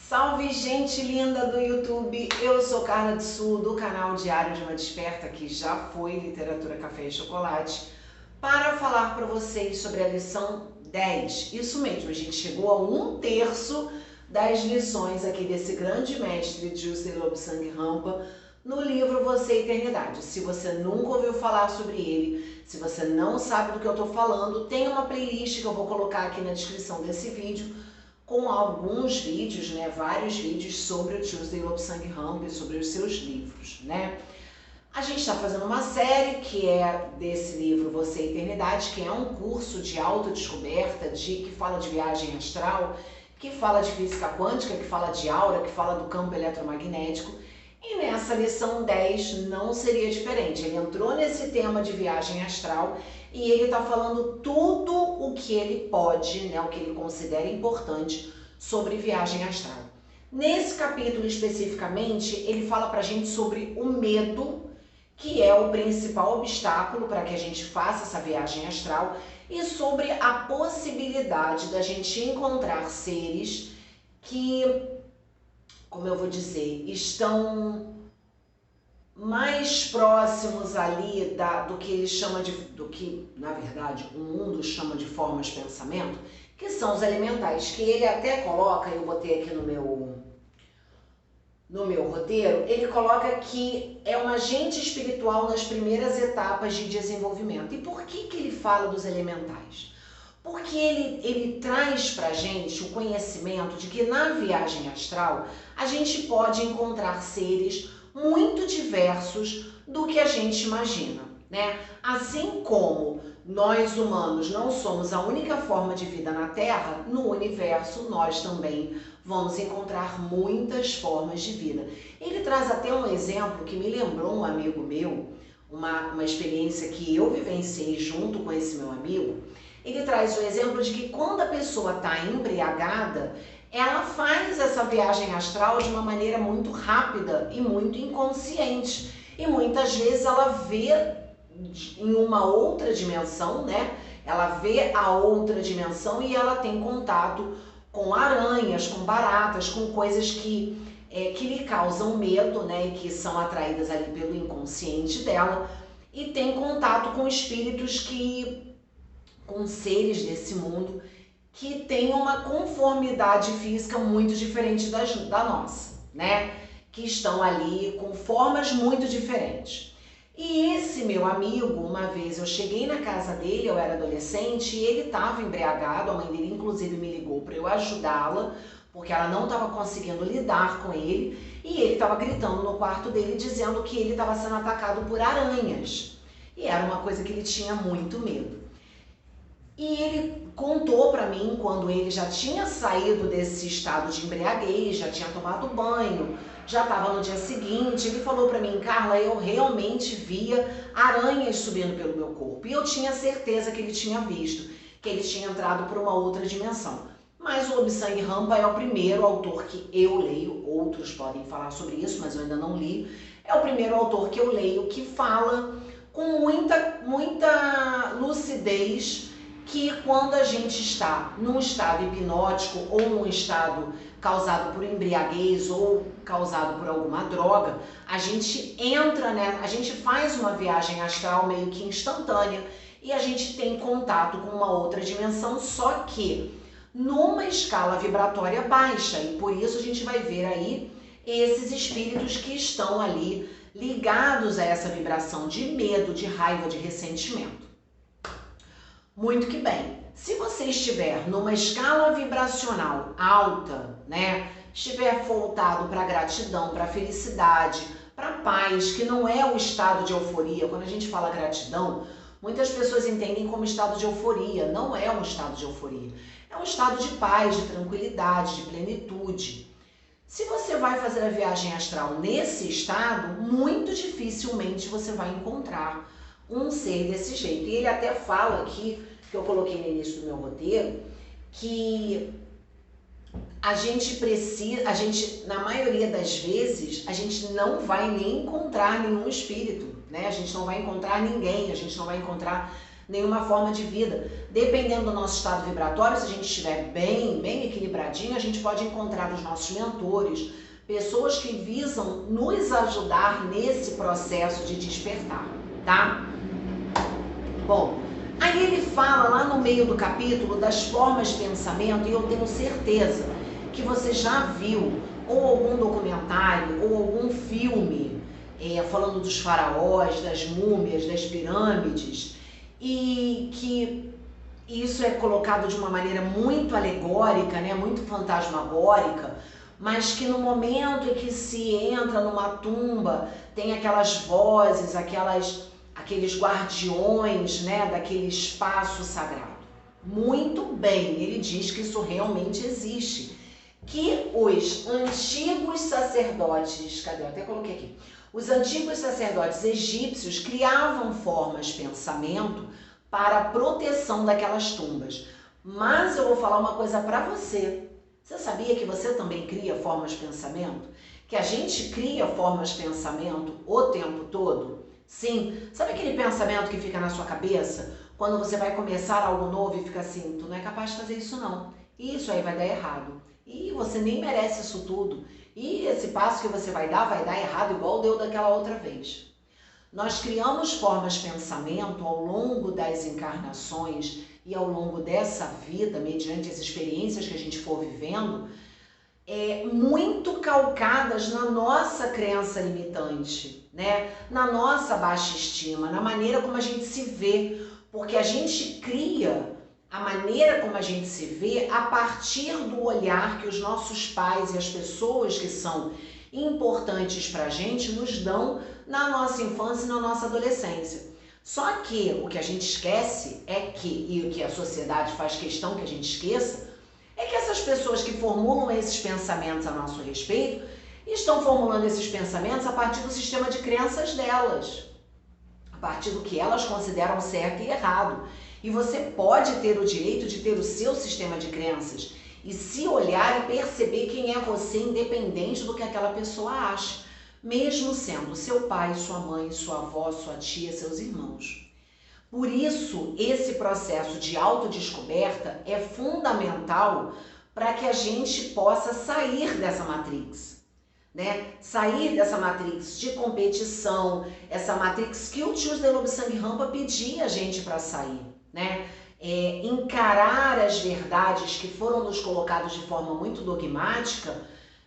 Salve, gente linda do YouTube! Eu sou Carla Tsu, do canal Diário de uma Desperta, que já foi Literatura, Café e Chocolate, para falar para vocês sobre a lição 10. Isso mesmo, a gente chegou a 1/3 das lições aqui desse grande mestre Jussi Lobsang Rampa no livro Você e Eternidade. Se você nunca ouviu falar sobre ele, se você não sabe do que eu estou falando, tem uma playlist que eu vou colocar aqui na descrição desse vídeo com alguns vídeos, vários vídeos sobre o Jussi Lobsang Rampa e sobre os seus livros, A gente está fazendo uma série que é desse livro Você e Eternidade, que é um curso de autodescoberta, que fala de viagem astral, que fala de física quântica, que fala de aura, que fala do campo eletromagnético. E nessa lição 10 não seria diferente. Ele entrou nesse tema de viagem astral e ele está falando tudo o que ele pode, o que ele considera importante sobre viagem astral. Nesse capítulo especificamente, ele fala pra gente sobre o medo, que é o principal obstáculo para que a gente faça essa viagem astral, e sobre a possibilidade da gente encontrar seres que, como eu vou dizer, estão mais próximos ali do que ele chama do que, na verdade, o mundo chama de formas de pensamento, que são os elementais, que ele até coloca, eu botei aqui no meu roteiro, ele coloca que é um agente espiritual nas primeiras etapas de desenvolvimento. E por que ele fala dos elementais? Porque ele traz pra gente o conhecimento de que na viagem astral a gente pode encontrar seres muito diversos do que a gente imagina, Assim como nós humanos não somos a única forma de vida na Terra, no universo nós também vamos encontrar muitas formas de vida. Ele traz até um exemplo que me lembrou um amigo meu, uma experiência que eu vivenciei junto com esse meu amigo. Ele traz o exemplo de que quando a pessoa está embriagada, ela faz essa viagem astral de uma maneira muito rápida e muito inconsciente. E muitas vezes ela vê em uma outra dimensão, Ela vê a outra dimensão e ela tem contato com aranhas, com baratas, com coisas que lhe causam medo, E que são atraídas ali pelo inconsciente dela. E tem contato com espíritos com seres desse mundo que têm uma conformidade física muito diferente da nossa, Que estão ali com formas muito diferentes. E esse meu amigo, uma vez eu cheguei na casa dele, eu era adolescente, e ele estava embriagado, a mãe dele inclusive me ligou para eu ajudá-la, porque ela não estava conseguindo lidar com ele, e ele estava gritando no quarto dele, dizendo que ele estava sendo atacado por aranhas. E era uma coisa que ele tinha muito medo. E ele contou pra mim quando ele já tinha saído desse estado de embriaguez, já tinha tomado banho, já estava no dia seguinte. Ele falou pra mim: Carla, eu realmente via aranhas subindo pelo meu corpo. E eu tinha certeza que ele tinha visto, que ele tinha entrado por uma outra dimensão. Mas o Lobsang Rampa é o primeiro autor que eu leio, outros podem falar sobre isso, mas eu ainda não li. É o primeiro autor que eu leio que fala com muita lucidez que quando a gente está num estado hipnótico ou num estado causado por embriaguez ou causado por alguma droga, a gente entra, a gente faz uma viagem astral meio que instantânea e a gente tem contato com uma outra dimensão, só que numa escala vibratória baixa, e por isso a gente vai ver aí esses espíritos que estão ali ligados a essa vibração de medo, de raiva, de ressentimento. Muito que bem, se você estiver numa escala vibracional alta, estiver voltado para gratidão, para felicidade, para paz, que não é o estado de euforia. Quando a gente fala gratidão, muitas pessoas entendem como estado de euforia. Não é um estado de euforia, é um estado de paz, de tranquilidade, de plenitude. Se você vai fazer a viagem astral nesse estado, muito dificilmente você vai encontrar um ser desse jeito. E ele até fala aqui, que eu coloquei no início do meu roteiro, que a gente na maioria das vezes, a gente não vai nem encontrar nenhum espírito, A gente não vai encontrar ninguém, a gente não vai encontrar nenhuma forma de vida. Dependendo do nosso estado vibratório, se a gente estiver bem equilibradinho, a gente pode encontrar os nossos mentores, pessoas que visam nos ajudar nesse processo de despertar, tá? Bom, aí ele fala lá no meio do capítulo das formas de pensamento, e eu tenho certeza que você já viu ou algum documentário ou algum filme falando dos faraós, das múmias, das pirâmides, e que isso é colocado de uma maneira muito alegórica, né, muito fantasmagórica, mas que no momento em que se entra numa tumba, tem aquelas vozes, aqueles guardiões, né, daquele espaço sagrado. Muito bem, ele diz que isso realmente existe. Que os antigos sacerdotes, cadê? Eu até coloquei aqui. Os antigos sacerdotes egípcios criavam formas de pensamento para a proteção daquelas tumbas. Mas eu vou falar uma coisa para você. Você sabia que você também cria formas de pensamento? Que a gente cria formas de pensamento o tempo todo? Sim. Sabe aquele pensamento que fica na sua cabeça? Quando você vai começar algo novo e fica assim, tu não é capaz de fazer isso não. Isso aí vai dar errado. E você nem merece isso tudo. E esse passo que você vai dar errado igual deu daquela outra vez. Nós criamos formas de pensamento ao longo das encarnações e ao longo dessa vida, mediante as experiências que a gente for vivendo, muito calcadas na nossa crença limitante, né? Na nossa baixa estima, na maneira como a gente se vê, porque a gente cria a maneira como a gente se vê a partir do olhar que os nossos pais e as pessoas que são importantes pra gente nos dão na nossa infância e na nossa adolescência. Só que o que a gente esquece e o que a sociedade faz questão que a gente esqueça, é que essas pessoas que formulam esses pensamentos a nosso respeito, estão formulando esses pensamentos a partir do sistema de crenças delas, a partir do que elas consideram certo e errado. E você pode ter o direito de ter o seu sistema de crenças e se olhar e perceber quem é você, independente do que aquela pessoa acha, mesmo sendo seu pai, sua mãe, sua avó, sua tia, seus irmãos. Por isso, esse processo de autodescoberta é fundamental para que a gente possa sair dessa matrix, né? Sair dessa matrix de competição, essa matrix que o Tuesday Lobsang Rampa pedia a gente para sair, né? Encarar as verdades que foram nos colocadas de forma muito dogmática,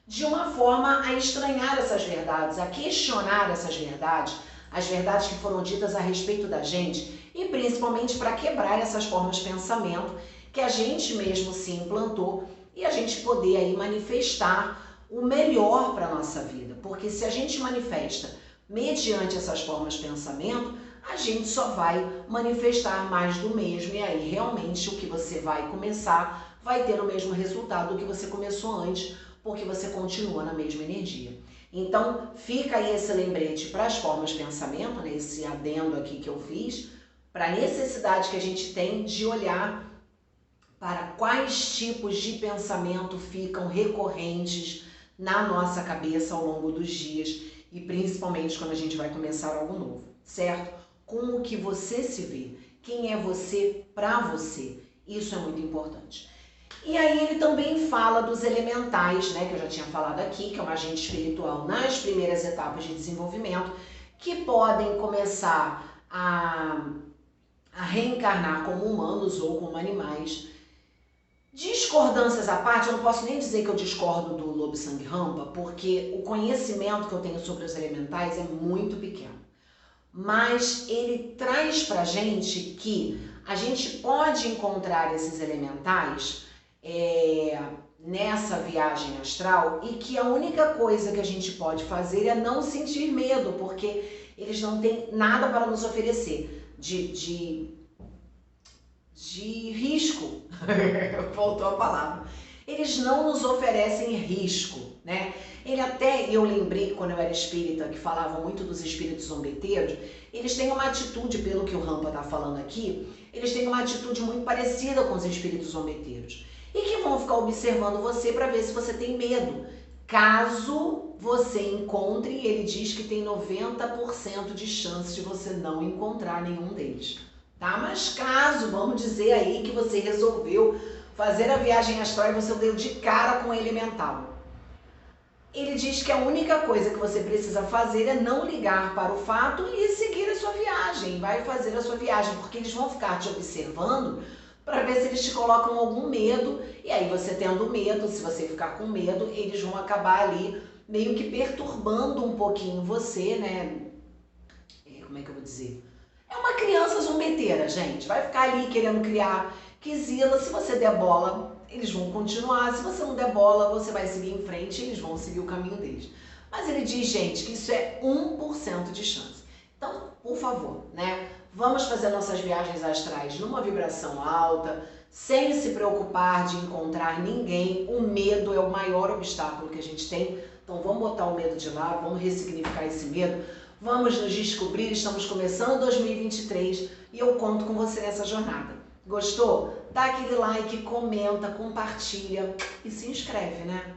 de uma forma a estranhar essas verdades, a questionar essas verdades, as verdades que foram ditas a respeito da gente, e principalmente para quebrar essas formas de pensamento que a gente mesmo se implantou e a gente poder aí manifestar o melhor para a nossa vida. Porque se a gente manifesta mediante essas formas de pensamento, a gente só vai manifestar mais do mesmo, e aí realmente o que você vai começar vai ter o mesmo resultado do que você começou antes, porque você continua na mesma energia. Então fica aí esse lembrete para as formas de pensamento, né, esse adendo aqui que eu fiz, para a necessidade que a gente tem de olhar para quais tipos de pensamento ficam recorrentes na nossa cabeça ao longo dos dias, e principalmente quando a gente vai começar algo novo, certo? Como que você se vê, quem é você para você, isso é muito importante. E aí ele também fala dos elementais, né, que eu já tinha falado aqui, que é um agente espiritual nas primeiras etapas de desenvolvimento, que podem começar a reencarnar como humanos ou como animais. Discordâncias à parte, eu não posso nem dizer que eu discordo do Lobsang Rampa, porque o conhecimento que eu tenho sobre os elementais é muito pequeno. Mas ele traz pra gente que a gente pode encontrar esses elementais nessa viagem astral, e que a única coisa que a gente pode fazer é não sentir medo, porque eles não têm nada para nos oferecer de risco. Faltou a palavra. Eles não nos oferecem risco, né? Eu lembrei quando eu era espírita, que falavam muito dos espíritos zombeteiros, eles têm uma atitude, pelo que o Rampa está falando aqui, eles têm uma atitude muito parecida com os espíritos zombeteiros, e que vão ficar observando você para ver se você tem medo. Caso você encontre, ele diz que tem 90% de chance de você não encontrar nenhum deles. tá? Mas caso, vamos dizer aí que você resolveu fazer a viagem astral e você deu de cara com o elemental. Ele diz que a única coisa que você precisa fazer é não ligar para o fato e seguir a sua viagem, vai fazer a sua viagem, porque eles vão ficar te observando para ver se eles te colocam algum medo, e aí você tendo medo, se você ficar com medo, eles vão acabar ali meio que perturbando um pouquinho você, né? Como é que eu vou dizer? É uma criança zombeteira, gente. Vai ficar ali querendo criar quizila. Se você der bola, eles vão continuar. Se você não der bola, você vai seguir em frente e eles vão seguir o caminho deles. Mas ele diz, gente, que isso é 1% de chance. Então, por favor, né? Vamos fazer nossas viagens astrais numa vibração alta, sem se preocupar de encontrar ninguém. O medo é o maior obstáculo que a gente tem. Então, vamos botar o medo de lado, vamos ressignificar esse medo. Vamos nos descobrir, estamos começando 2023 e eu conto com você nessa jornada. Gostou? Dá aquele like, comenta, compartilha e se inscreve, né?